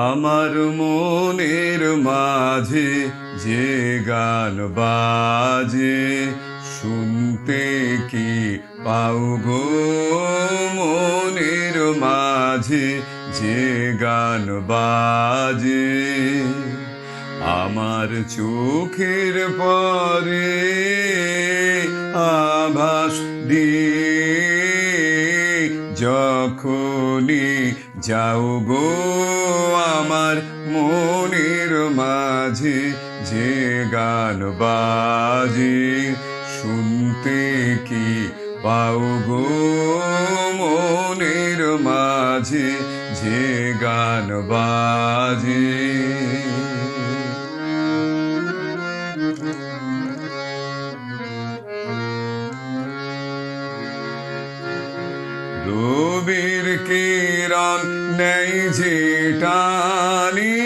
আমার মনের মাঝে যে গান বাজে, শুনতে কি পাও গো? মনের মাঝে যে গান বাজে, আমার চোখের পরে আভাস দিয়ে যখনই যাও গো, আমার মনের মাঝে যে গান বাজে, শুনতে কি পাও গো? মনের মাঝে যে গান বাজে। রবির কিরণ নেই যে টানি,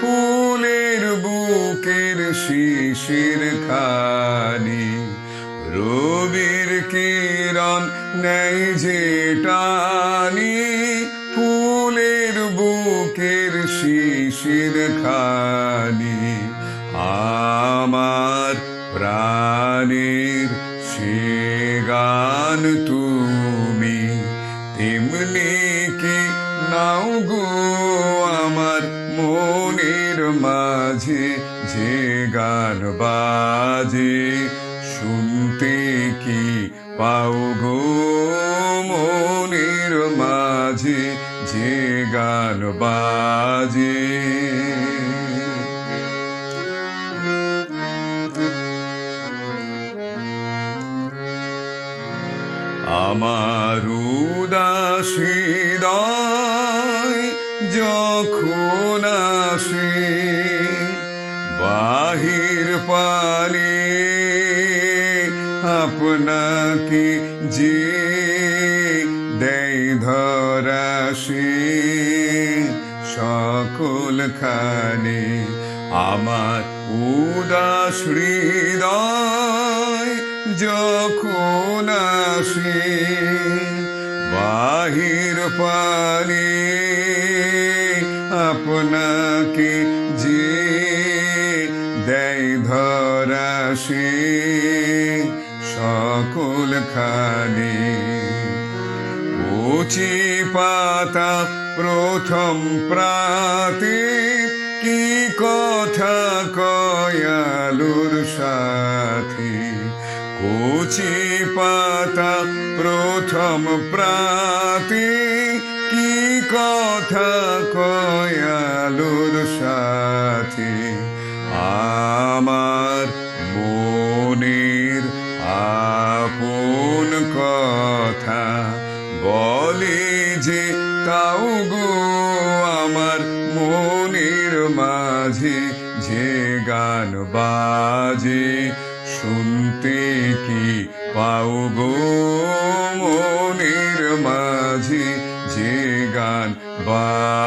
ফুলের বুকের শিশির খানি। রবির কিরণ নেই যে টানি, ফুলের বুকের শিশির খানি। আমার প্রাণের সে গান তুমি, তেমনি কি নাও গো আমার মনের মাঝে যে গান বাজে, শুনতে কি পাও গো? মনের মাঝে যে গান বাজে। আমার উদাসী হৃদয় যখন আসে বাহির পানে, আপনাকে যে দেয় ধরাসে সকল খানে। আমার উদাস হৃদয় যখন আসে বাহির পানে, আপনাকে যে দেয় ধরাসে সকল খানে। কচি পাতা প্রথম প্রাতে কি কথা কয় আলোর সাথে। কচি পাতা প্রথম প্রাতে কি কথা কয় আলোর সাথে। আমার মনের আপন কথা বলে যে তাও গো আমার মনের মাঝে যে গান বাজে, শুনতে কি পাও গো? মনের মাঝে যে গান বাজে।